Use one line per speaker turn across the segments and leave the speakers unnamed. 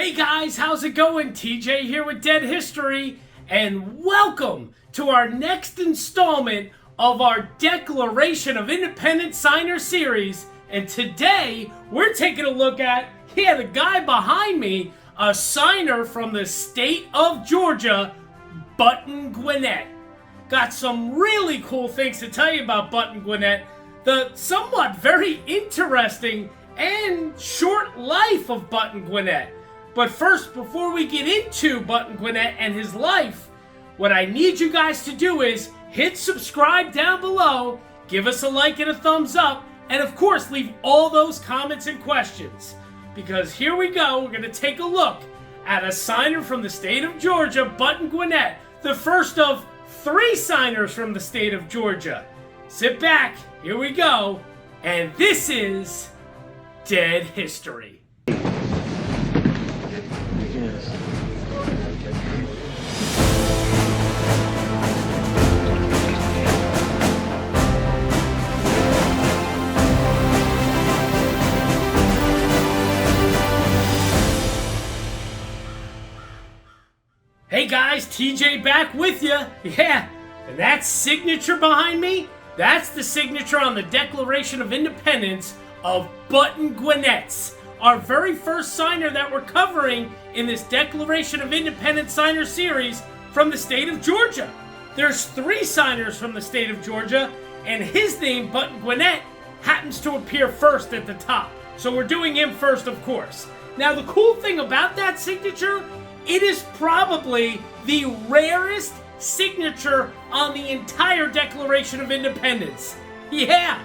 Hey guys, how's it going? TJ here with Dead History, and welcome to our next installment of our Declaration of Independence Signer series. And today, we're taking a look at, the guy behind me, a signer from the state of Georgia, Button Gwinnett. Got some really cool things to tell you about Button Gwinnett, the somewhat very interesting and short life of Button Gwinnett. But first, before we get into Button Gwinnett and his life, what I need you guys to do is hit subscribe down below, give us a like and a thumbs up, and of course, leave all those comments and questions. Because here we go, we're going to take a look at a signer from the state of Georgia, Button Gwinnett, the first of 3 signers from the state of Georgia. Sit back, here we go, and this is Dead History. Hey guys, TJ back with you. Yeah, and that signature behind me, that's the signature on the Declaration of Independence of Button Gwinnett, our very first signer that we're covering in this Declaration of Independence signer series from the state of Georgia. There's 3 signers from the state of Georgia, and his name, Button Gwinnett, happens to appear first at the top. So we're doing him first, of course. Now, the cool thing about that signature, it is probably the rarest signature on the entire Declaration of Independence. Yeah,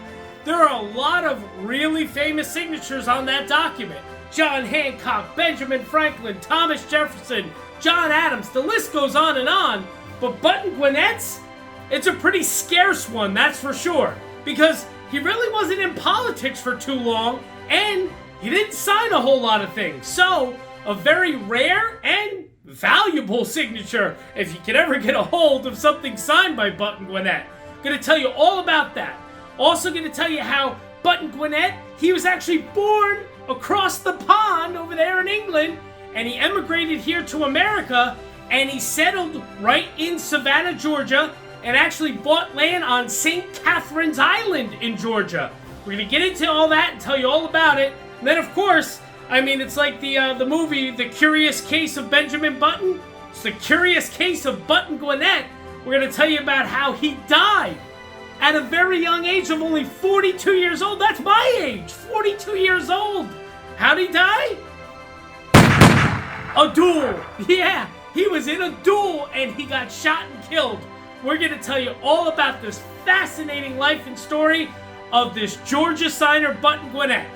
there are a lot of really famous signatures on that document. John Hancock, Benjamin Franklin, Thomas Jefferson, John Adams, the list goes on and on. But Button Gwinnett's, it's a pretty scarce one, that's for sure. Because he really wasn't in politics for too long, and he didn't sign a whole lot of things. So, a very rare and valuable signature if you can ever get a hold of something signed by Button Gwinnett. Going to tell you all about that. Also going to tell you how Button Gwinnett, he was actually born across the pond over there in England, and he emigrated here to America, and he settled right in Savannah, Georgia, and actually bought land on St. Catherine's Island in Georgia. We're going to get into all that and tell you all about it. And then, of course, I mean, it's like the movie, The Curious Case of Benjamin Button. It's the Curious Case of Button Gwinnett. We're going to tell you about how he died at a very young age of only 42 years old. That's my age, 42 years old. How'd he die? A duel. Yeah, he was in a duel and he got shot and killed. We're going to tell you all about this fascinating life and story of this Georgia signer, Button Gwinnett.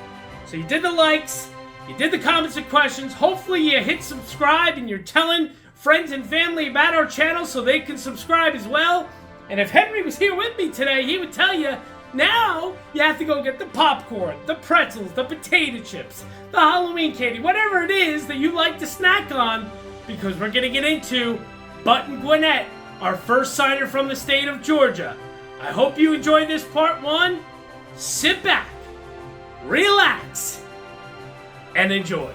So you did the likes. You did the comments and questions. Hopefully you hit subscribe and you're telling friends and family about our channel so they can subscribe as well. And if Henry was here with me today, he would tell you, now you have to go get the popcorn, the pretzels, the potato chips, the Halloween candy, whatever it is that you like to snack on, because we're going to get into Button Gwinnett, our first signer from the state of Georgia. I hope you enjoyed this part 1. Sit back, relax, and enjoy.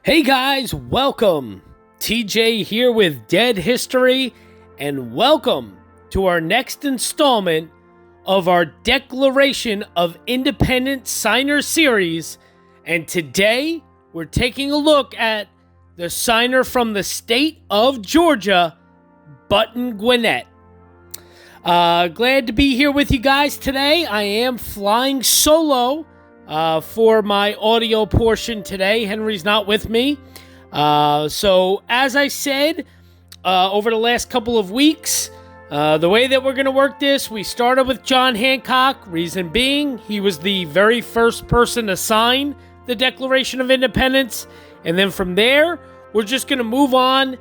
Hey guys, welcome. TJ here with Dead History, and welcome to our next installment of our Declaration of Independence signer series. And today we're taking a look at the signer from the state of Georgia, Button Gwinnett. Glad to be here with you guys today. I am flying solo for my audio portion today. Henry's not with me. So, as I said, over the last couple of weeks, the way that we're going to work this, we started with John Hancock. Reason being, he was the very first person to sign the Declaration of Independence. And then from there, we're just going to move on,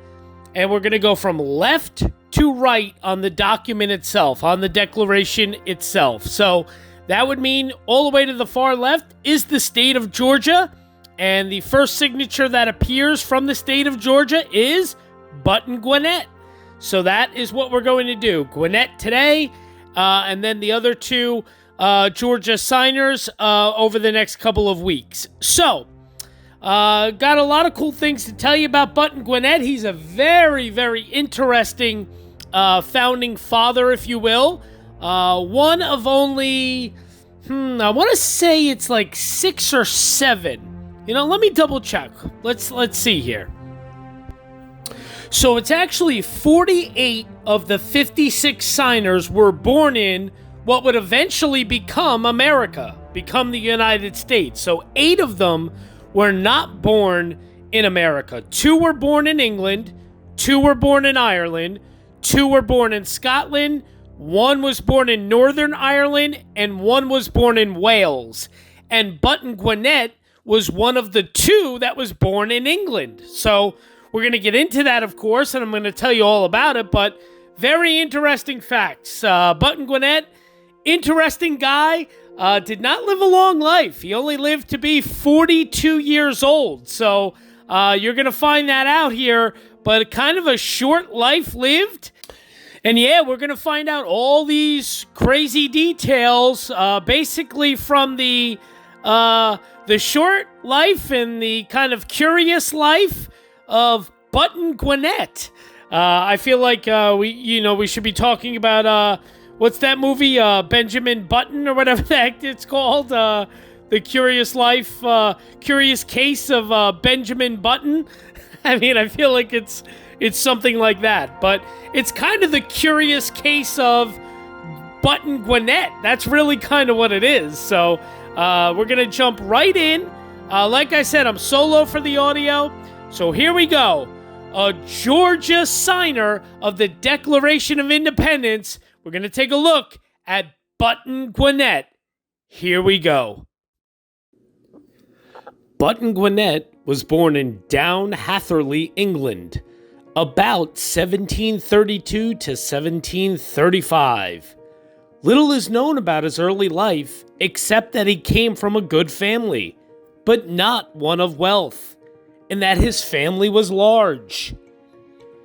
and we're going to go from left to right on the document itself, on the Declaration itself. So that would mean all the way to the far left is the state of Georgia, and the first signature that appears from the state of Georgia is Button Gwinnett. So that is what we're going to do. Gwinnett today, and then the other 2 Georgia signers over the next couple of weeks. So, got a lot of cool things to tell you about Button Gwinnett. He's a very, very interesting founding father, if you will. One of only, I want to say it's like 6 or 7. Let me double check. Let's see here. So it's actually 48 of the 56 signers were born in what would eventually become America, become the United States. So 8 of them were not born in America. 2 were born in England, 2 were born in Ireland, 2 were born in Scotland, 1 was born in Northern Ireland, and 1 was born in Wales. And Button Gwinnett was one of the 2 that was born in England. So we're going to get into that, of course, and I'm going to tell you all about it, but very interesting facts. Button Gwinnett, interesting guy, did not live a long life. He only lived to be 42 years old. So you're going to find that out here, but kind of a short life lived. And yeah, we're going to find out all these crazy details, basically from the short life and the kind of curious life of Button Gwinnett. I feel like we should be talking about what's that movie, Benjamin Button or whatever the heck it's called, the curious case of Benjamin Button. I mean, I feel like it's something like that, but it's kind of the curious case of Button Gwinnett. That's really kind of what it is. So we're going to jump right in. Like I said, I'm solo for the audio. So here we go. A Georgia signer of the Declaration of Independence. We're going to take a look at Button Gwinnett. Here we go. Button Gwinnett was born in Down Hatherley, England, about 1732 to 1735. Little is known about his early life, except that he came from a good family, but not one of wealth, and that his family was large.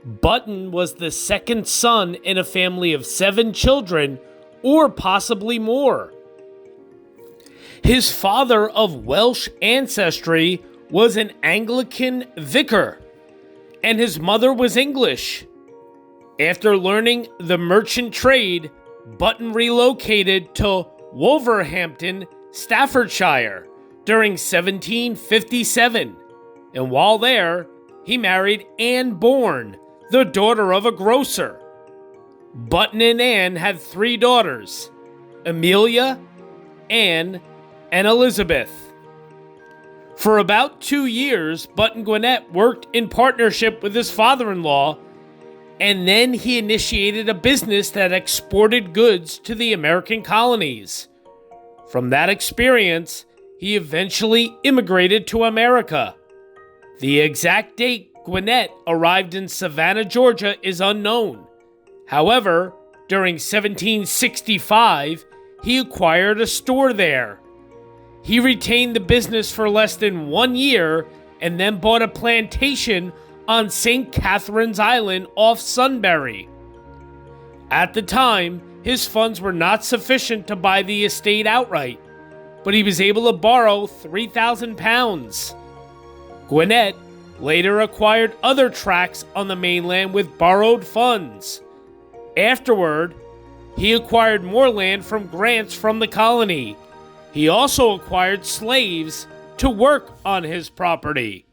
Button was the second son in a family of 7 children, or possibly more. His father of Welsh ancestry was an Anglican vicar, and his mother was English. After learning the merchant trade, Button relocated to Wolverhampton, Staffordshire, during 1757, and while there, he married Anne Bourne, the daughter of a grocer. Button and Anne had 3 daughters, Amelia, Anne, and Elizabeth. For about 2 years, Button Gwinnett worked in partnership with his father-in-law, and then he initiated a business that exported goods to the American colonies. From that experience, he eventually immigrated to America. The exact date Gwinnett arrived in Savannah, Georgia is unknown. However, during 1765, he acquired a store there. He retained the business for less than 1 year and then bought a plantation on St. Catherine's Island off Sunbury. At the time, his funds were not sufficient to buy the estate outright, but he was able to borrow £3,000. Gwinnett later acquired other tracts on the mainland with borrowed funds. Afterward, he acquired more land from grants from the colony. He also acquired slaves to work on his property.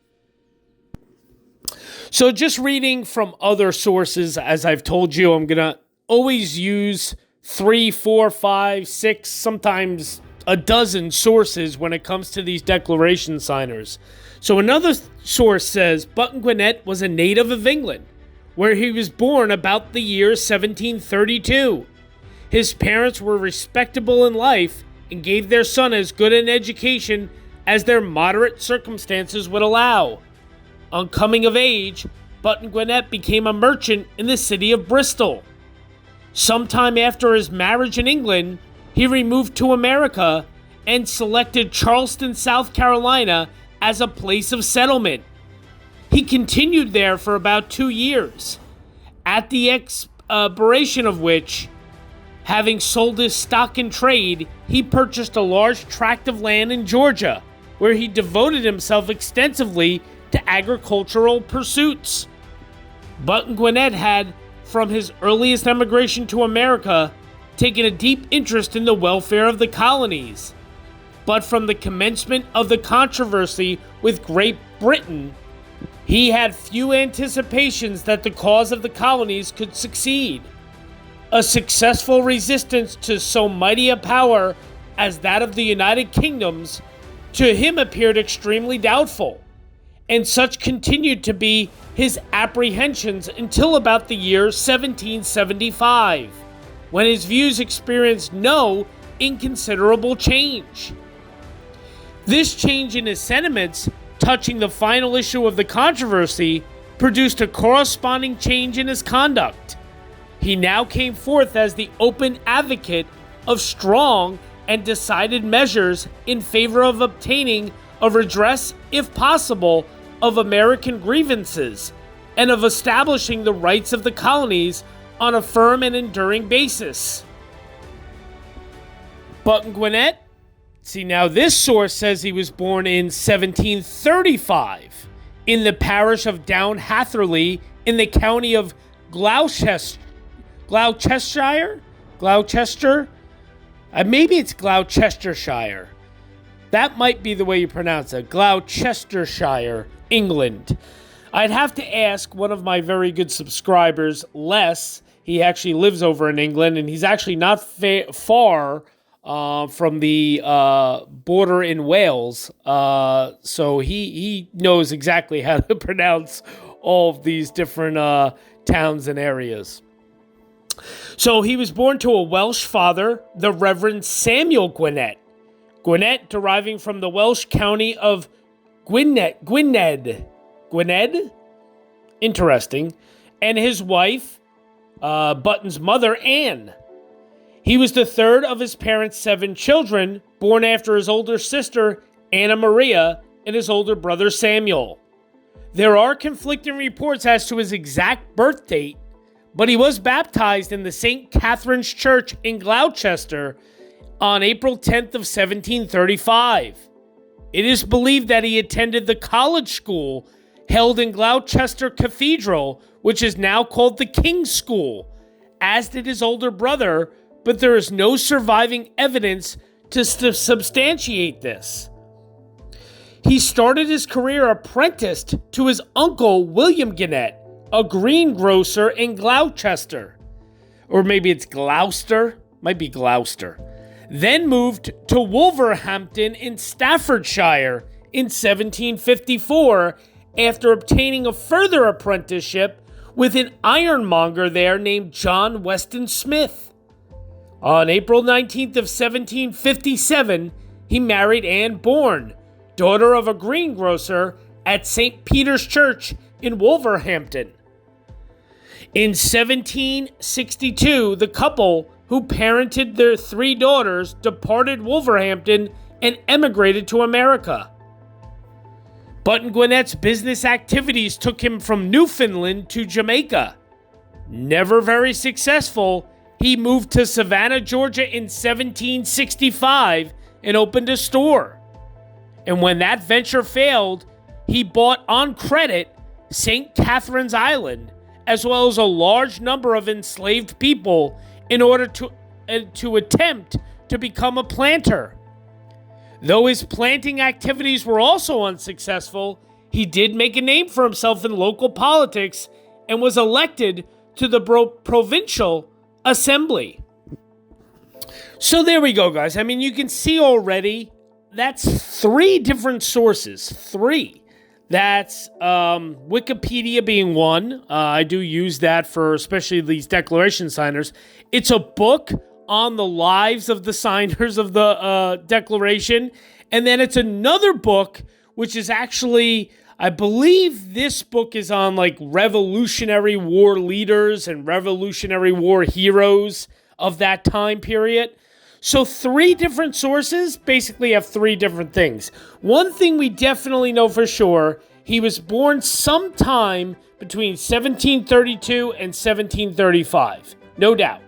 So just reading from other sources, as I've told you, I'm going to always use 3, 4, 5, 6, sometimes a dozen sources when it comes to these declaration signers. So another source says Button Gwinnett was a native of England, where he was born about the year 1732. His parents were respectable in life and gave their son as good an education as their moderate circumstances would allow. On coming of age, Button Gwinnett became a merchant in the city of Bristol. Sometime after his marriage in England, he removed to America and selected Charleston, South Carolina as a place of settlement. He continued there for about 2 years, at the expiration of which Having sold his stock in trade, he purchased a large tract of land in Georgia, where he devoted himself extensively to agricultural pursuits. Button Gwinnett had, from his earliest emigration to America, taken a deep interest in the welfare of the colonies. But from the commencement of the controversy with Great Britain, he had few anticipations that the cause of the colonies could succeed. A successful resistance to so mighty a power as that of the United Kingdoms to him appeared extremely doubtful, and such continued to be his apprehensions until about the year 1775, when his views experienced no inconsiderable change. This change in his sentiments touching the final issue of the controversy produced a corresponding change in his conduct. He now came forth as the open advocate of strong and decided measures in favor of obtaining a redress, if possible, of American grievances, and of establishing the rights of the colonies on a firm and enduring basis. Button Gwinnett? See, now this source says he was born in 1735 in the parish of Down Hatherley in the county of Gloucestershire? Maybe it's Gloucestershire. That might be the way you pronounce it. Gloucestershire, England. I'd have to ask one of my very good subscribers, Les. He actually lives over in England, and he's actually not far from the border in Wales. So he knows exactly how to pronounce all of these different towns and areas. So he was born to a Welsh father, the Reverend Samuel Gwinnet. Gwinnet deriving from the Welsh county of Gwinnet. Interesting. And his wife, Button's mother, Anne. He was the third of his parents' 7 children, born after his older sister, Anna Maria, and his older brother, Samuel. There are conflicting reports as to his exact birth date, but he was baptized in the St. Catherine's Church in Gloucester on April 10th of 1735. It is believed that he attended the college school held in Gloucester Cathedral, which is now called the King's School, as did his older brother, but there is no surviving evidence to substantiate this. He started his career apprenticed to his uncle, William Gwinnet, a greengrocer in Gloucester. Or maybe it's Gloucester. Might be Gloucester. Then moved to Wolverhampton in Staffordshire in 1754 after obtaining a further apprenticeship with an ironmonger there named John Weston Smith. On April 19th of 1757, he married Anne Bourne, daughter of a greengrocer at St. Peter's Church in Wolverhampton. In 1762, the couple, who parented their 3 daughters, departed Wolverhampton and emigrated to America. Button Gwinnett's business activities took him from Newfoundland to Jamaica. Never very successful, he moved to Savannah, Georgia in 1765 and opened a store. And when that venture failed, he bought on credit St. Catherine's Island, as well as a large number of enslaved people in order to attempt to become a planter. Though his planting activities were also unsuccessful, he did make a name for himself in local politics and was elected to the provincial assembly. So there we go, guys. I mean, you can see already that's 3 different sources. 3. That's Wikipedia being one. I do use that for especially these declaration signers. It's a book on the lives of the signers of the Declaration. And then it's another book, which is actually, I believe this book is on like Revolutionary War leaders and Revolutionary War heroes of that time period. So 3 different sources basically have 3 different things. One thing we definitely know for sure, he was born sometime between 1732 and 1735. No doubt.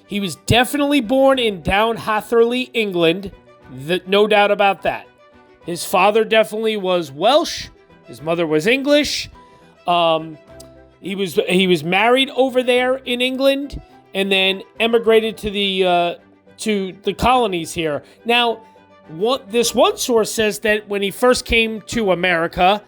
He was definitely born in Down Hatherley, England. No doubt about that. His father definitely was Welsh. His mother was English. He was married over there in England and then emigrated to the colonies here. Now, this one source says that when he first came to America,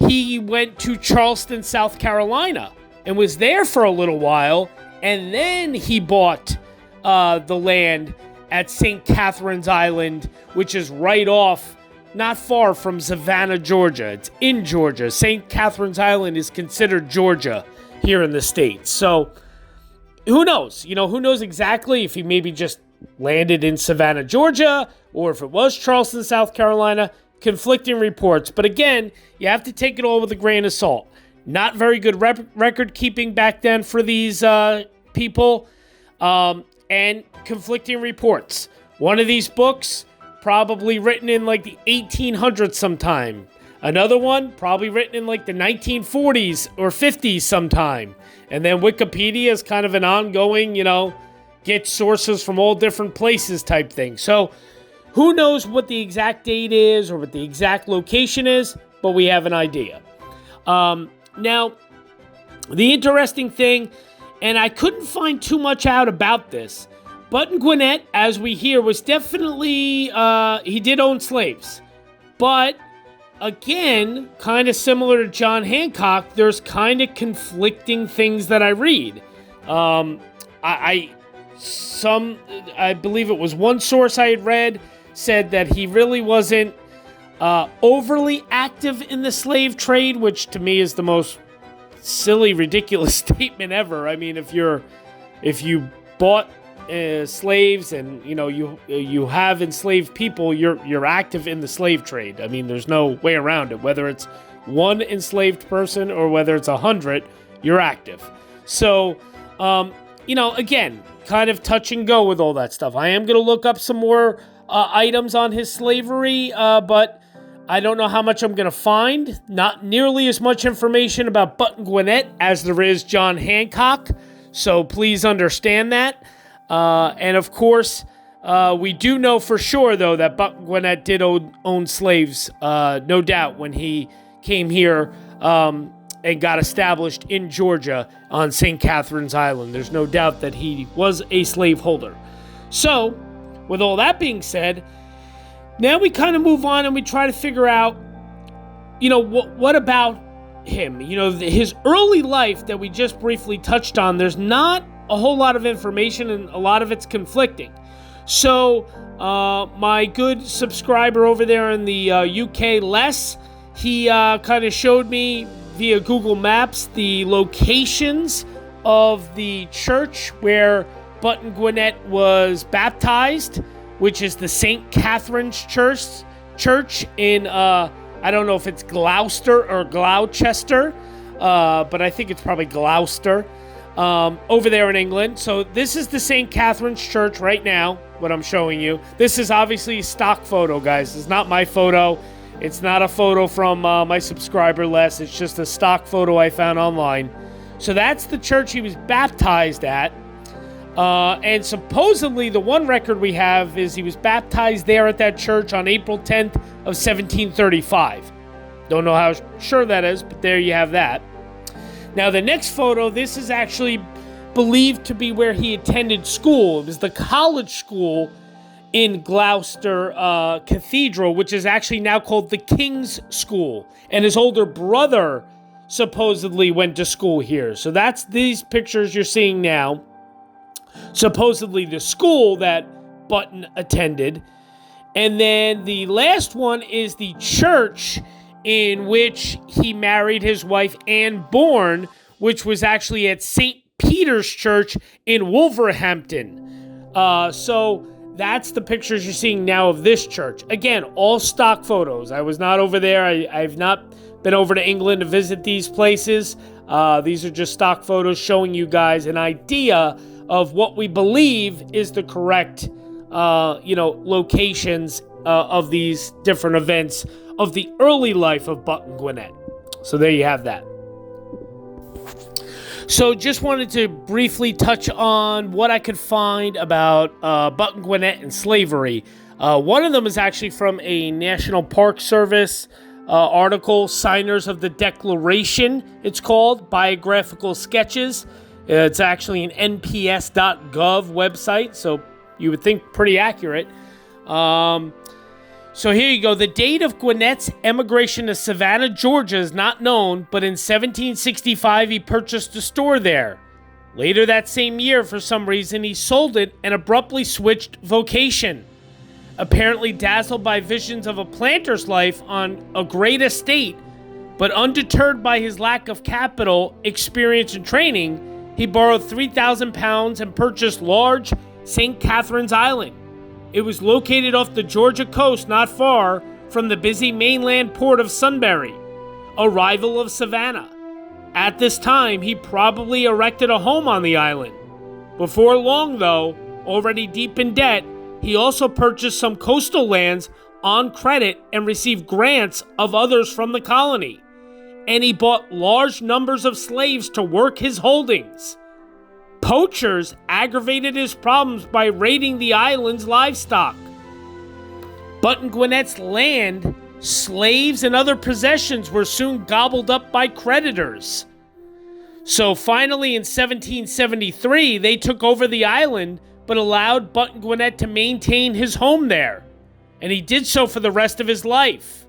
he went to Charleston, South Carolina, and was there for a little while, and then he bought the land at St. Catherine's Island, which is right off, not far from Savannah, Georgia. It's in Georgia. St. Catherine's Island is considered Georgia here in the States. So, who knows? Who knows exactly if he maybe just landed in Savannah, Georgia, or if it was Charleston, South Carolina. Conflicting reports. But again, you have to take it all with a grain of salt. Not very good record keeping back then for these people. And conflicting reports. One of these books, probably written in like the 1800s sometime. Another one, probably written in like the 1940s or 50s sometime. And then Wikipedia is kind of an ongoing, get sources from all different places type thing. So who knows what the exact date is or what the exact location is, but we have an idea. Now, the interesting thing, and I couldn't find too much out about this, Button Gwinnett, as we hear, was definitely, he did own slaves. But, again, kind of similar to John Hancock, there's kind of conflicting things that I read. I believe it was one source I had read said that he really wasn't overly active in the slave trade, which to me is the most silly, ridiculous statement ever. I mean, if you bought slaves and you have enslaved people, you're active in the slave trade. I mean, there's no way around it. Whether it's one enslaved person or whether it's 100, you're active. So, again, kind of touch and go with all that stuff. I am going to look up some more items on his slavery, but I don't know how much I'm going to find. Not nearly as much information about Button Gwinnett as there is John Hancock, so please understand that. And of course, we do know for sure, though, that Button Gwinnett did own slaves, no doubt, when he came here and got established in Georgia on St. Catherine's Island. There's no doubt that he was a slaveholder. So, with all that being said, now we kind of move on and we try to figure out, what about him? His early life that we just briefly touched on, there's not a whole lot of information and a lot of it's conflicting. So, my good subscriber over there in the UK, Les, he kind of showed me via Google Maps the locations of the church where Button Gwinnett was baptized, which is the St. Catherine's Church in, I don't know if it's Gloucester or Gloucester, but I think it's probably Gloucester, over there in England. So this is the St. Catherine's Church right now, what I'm showing you. This is obviously a stock photo, guys. It's not my photo. It's not a photo from my subscriber, Les. It's just a stock photo I found online. So that's the church he was baptized at. And supposedly the one record we have is he was baptized there at that church on April 10th of 1735. Don't know how sure that is, but there you have that. Now the next photo, this is actually believed to be where he attended school. It was the college school in Gloucester Cathedral, which is actually now called the King's School. And his older brother supposedly went to school here. So that's these pictures you're seeing now. Supposedly the school that Button attended. And then the last one is the church in which he married his wife Anne Bourne, which was actually at St. Peter's Church in Wolverhampton. So that's the pictures you're seeing now of this church. Again, all stock photos. I was not over there. I've not been over to England to visit these places. These are just stock photos showing you guys an idea of what we believe is the correct, locations of these different events of the early life of Button Gwinnett. So there you have that. So just wanted to briefly touch on what I could find about Button Gwinnett and slavery. One of them is actually from a National Park Service article, Signers of the Declaration, it's called, Biographical Sketches. It's actually an nps.gov website, so you would think pretty accurate. So here you go. The date of Gwinnett's emigration to Savannah, Georgia is not known, but in 1765 he purchased a store there. Later that same year, for some reason, he sold it and abruptly switched vocation. Apparently dazzled by visions of a planter's life on a great estate, but undeterred by his lack of capital, experience, and training, he borrowed £3,000 and purchased large St. Catherine's Island. It was located off the Georgia coast not far from the busy mainland port of Sunbury, a rival of Savannah. At this time, he probably erected a home on the island. Before long, though, already deep in debt, he also purchased some coastal lands on credit and received grants of others from the colony. And he bought large numbers of slaves to work his holdings. Poachers aggravated his problems by raiding the island's livestock. Button Gwinnett's land, slaves, and other possessions were soon gobbled up by creditors. So finally in 1773, they took over the island, but allowed Button Gwinnett to maintain his home there. And he did so for the rest of his life.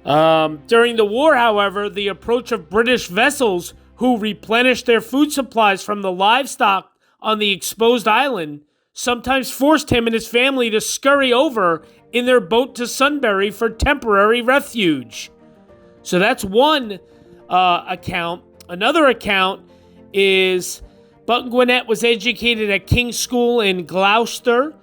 During the war, however, the approach of British vessels who replenished their food supplies from the livestock on the exposed island sometimes forced him and his family to scurry over in their boat to Sunbury for temporary refuge. So that's one account. Another account is Button Gwinnett was educated at King's School in Gloucester.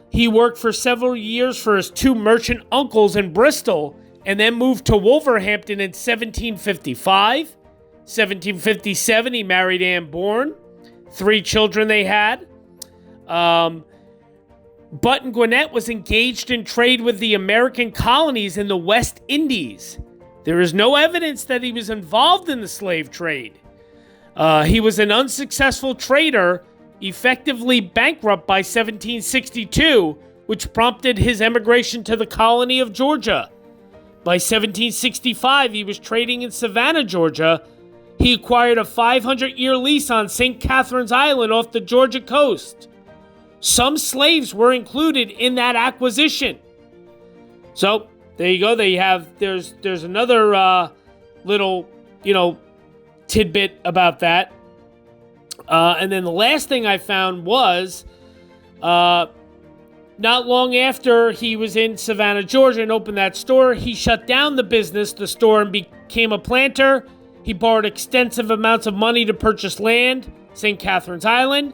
He worked for several years for his two merchant uncles in Bristol and then moved to Wolverhampton in 1755. 1757, he married Anne Bourne. 3 children they had. Button Gwinnett was engaged in trade with the American colonies in the West Indies. There is no evidence that he was involved in the slave trade. He was an unsuccessful trader, effectively bankrupt by 1762, which prompted his emigration to the colony of Georgia. By 1765, he was trading in Savannah, Georgia. He acquired a 500-year lease on St. Catherine's Island off the Georgia coast. Some slaves were included in that acquisition. So, there you go. There's another little, tidbit about that. And then the last thing I found was, not long after he was in Savannah, Georgia, and opened that store, he shut down the store, and became a planter. He borrowed extensive amounts of money to purchase land, St. Catherine's Island.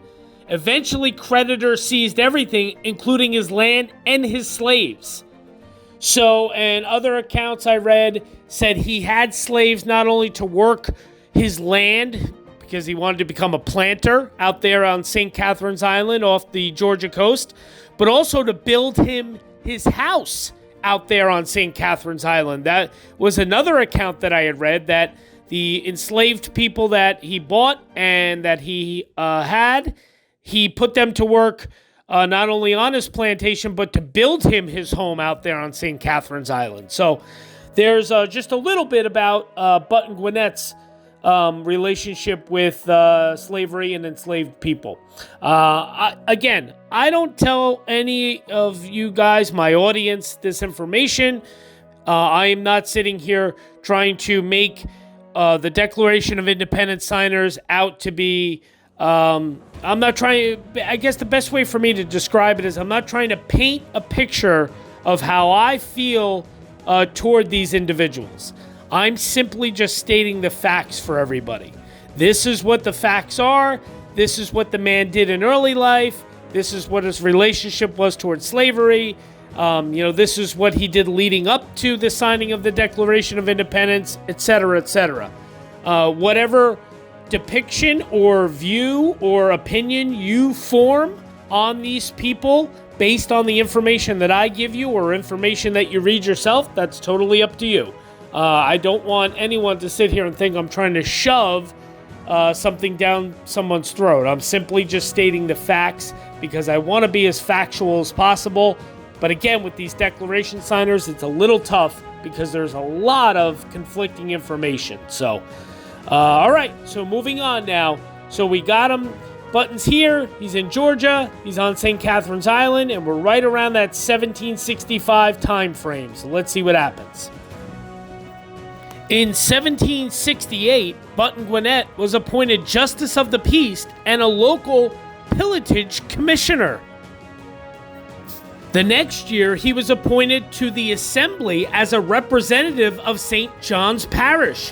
Eventually, creditors seized everything, including his land and his slaves. So, and other accounts I read said he had slaves not only to work his land, because he wanted to become a planter out there on St. Catherine's Island off the Georgia coast, but also to build him his house out there on St. Catherine's Island. That was another account that I had read, that the enslaved people that he bought and that he had, he put them to work not only on his plantation, but to build him his home out there on St. Catherine's Island. So there's just a little bit about Button Gwinnett's relationship with slavery and enslaved people. Again, I don't tell any of you guys, my audience, this information. I am not sitting here trying to make the Declaration of Independence signers out to be... I'm not trying... I guess the best way for me to describe it is I'm not trying to paint a picture of how I feel toward these individuals. I'm simply just stating the facts for everybody. This is what the facts are. This is what the man did in early life. This is what his relationship was towards slavery. This is what he did leading up to the signing of the Declaration of Independence, etc., etc. Whatever depiction or view or opinion you form on these people based on the information that I give you or information that you read yourself, that's totally up to you. I don't want anyone to sit here and think I'm trying to shove something down someone's throat. I'm simply just stating the facts because I want to be as factual as possible. But again, with these declaration signers, it's a little tough because there's a lot of conflicting information. So, all right. So moving on now. So we got him. Button's here. He's in Georgia. He's on St. Catherine's Island, and we're right around that 1765 time frame. So let's see what happens. In 1768, Button Gwinnett was appointed Justice of the Peace and a local pilotage commissioner. The next year, he was appointed to the Assembly as a representative of St. John's Parish,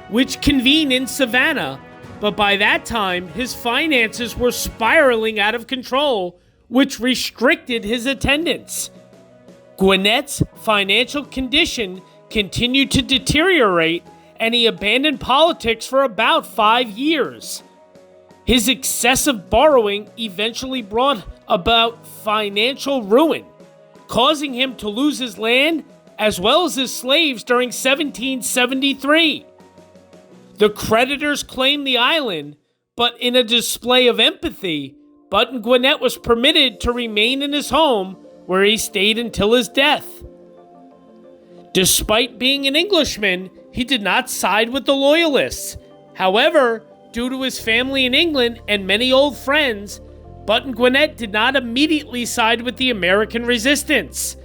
which convened in Savannah. But by that time, his finances were spiraling out of control, which restricted his attendance. Gwinnett's financial condition continued to deteriorate, and he abandoned politics for about 5 years. His excessive borrowing eventually brought about financial ruin, causing him to lose his land as well as his slaves during 1773. The creditors claimed the island, but in a display of empathy, Button Gwinnett was permitted to remain in his home, where he stayed until his death. Despite being an Englishman, he did not side with the Loyalists. However, due to his family in England and many old friends, Button Gwinnett did not immediately side with the American resistance.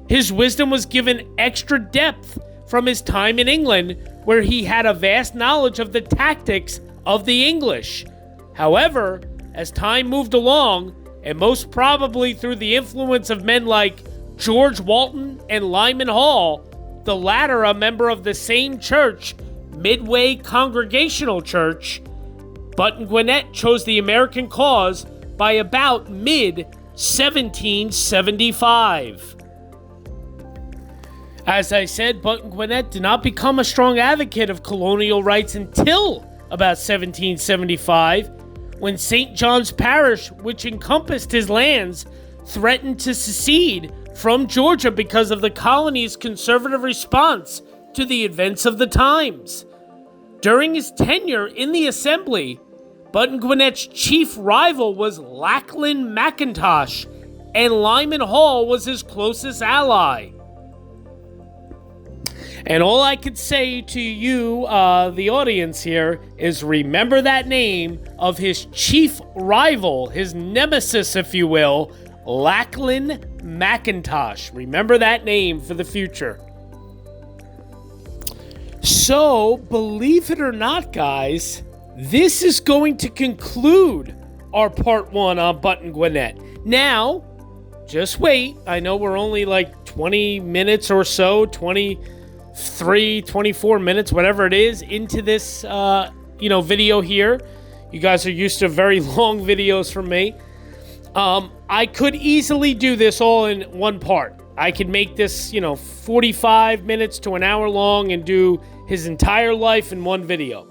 His wisdom was given extra depth from his time in England, where he had a vast knowledge of the tactics of the English. However, as time moved along, and most probably through the influence of men like George Walton and Lyman Hall, the latter a member of the same church, Midway Congregational Church, Button Gwinnett chose the American cause by about mid-1775. As I said, Button Gwinnett did not become a strong advocate of colonial rights until about 1775, when St. John's Parish, which encompassed his lands, threatened to secede from Georgia because of the colony's conservative response to the events of the times. During his tenure in the Assembly, Button Gwinnett's chief rival was Lachlan McIntosh, and Lyman Hall was his closest ally. And all I could say to you, the audience here, is remember that name of his chief rival, his nemesis, if you will, Lachlan McIntosh. Remember that name for the future. So, believe it or not, guys, this is going to conclude our part 1 on Button Gwinnett. Now, just wait. I know we're only like 20 minutes or so, 24 minutes, whatever it is, into this, video here. You guys are used to very long videos from me. I could easily do this all in one part. I could make this, 45 minutes to an hour long and do his entire life in one video.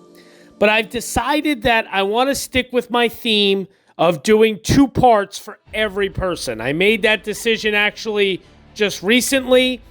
But I've decided that I want to stick with my theme of doing 2 parts for every person. I made that decision actually just recently.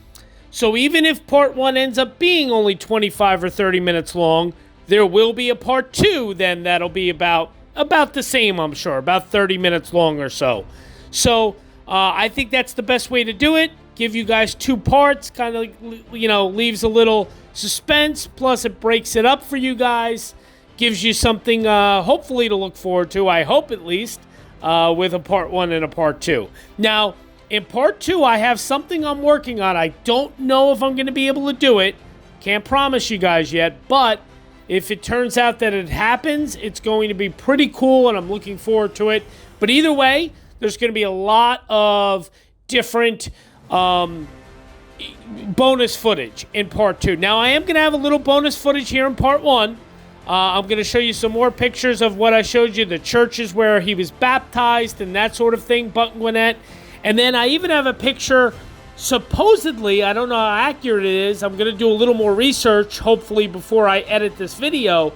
So even if part 1 ends up being only 25 or 30 minutes long, there will be a part 2 then that'll be about the same, I'm sure, about 30 minutes long or so. So I think that's the best way to do it. Give you guys 2 parts, kind of, leaves a little suspense, plus it breaks it up for you guys. Gives you something hopefully to look forward to, I hope at least, with a part 1 and a part 2. Now, in part 2, I have something I'm working on. I don't know if I'm going to be able to do it. Can't promise you guys yet, but if it turns out that it happens, it's going to be pretty cool, and I'm looking forward to it. But either way, there's going to be a lot of different bonus footage in part 2. Now, I am going to have a little bonus footage here in part 1. I'm going to show you some more pictures of what I showed you, the churches where he was baptized and that sort of thing, Button Gwinnett. And then I even have a picture, supposedly, I don't know how accurate it is. I'm going to do a little more research, hopefully, before I edit this video.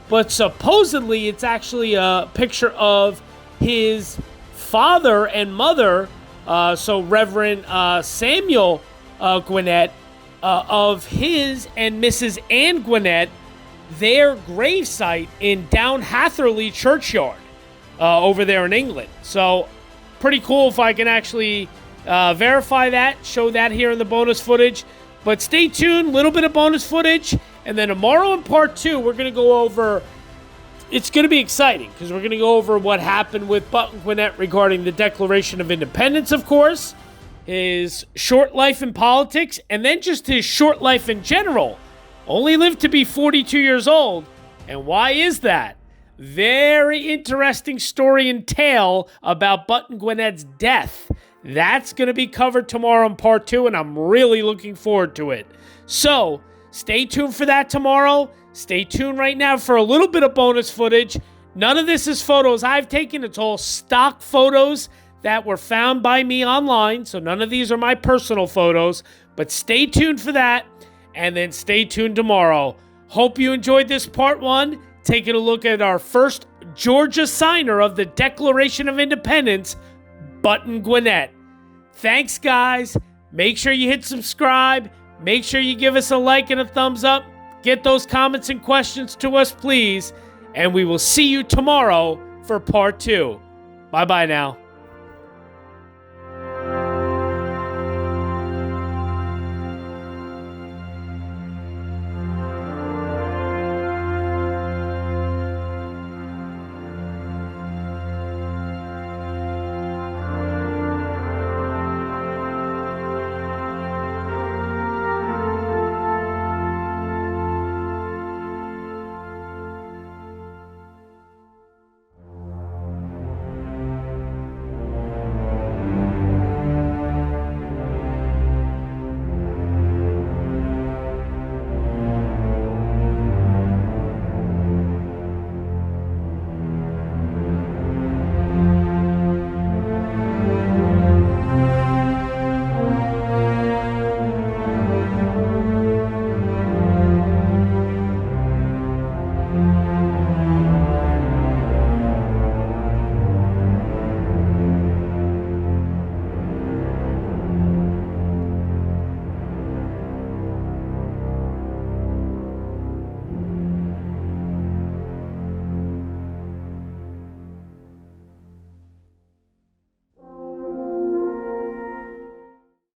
But supposedly, it's actually a picture of his father and mother, so Reverend Samuel Gwinnett, of his and Mrs. Ann Gwinnett, their gravesite in Down Hatherley Churchyard over there in England. So pretty cool if I can actually verify that, show that here in the bonus footage. But stay tuned, a little bit of bonus footage. And then tomorrow in part 2, we're going to go over, it's going to be exciting because we're going to go over what happened with Button Gwinnett regarding the Declaration of Independence, of course, his short life in politics, and then just his short life in general. Only lived to be 42 years old. And why is that? Very interesting story and tale about Button Gwinnett's death. That's going to be covered tomorrow in part 2, and I'm really looking forward to it. So, stay tuned for that tomorrow. Stay tuned right now for a little bit of bonus footage. None of this is photos I've taken. It's all stock photos that were found by me online. So none of these are my personal photos. But stay tuned for that. And then stay tuned tomorrow. Hope you enjoyed this part 1. Taking a look at our first Georgia signer of the Declaration of Independence, Button Gwinnett. Thanks, guys. Make sure you hit subscribe. Make sure you give us a like and a thumbs up. Get those comments and questions to us, please. And we will see you tomorrow for part 2. Bye-bye now.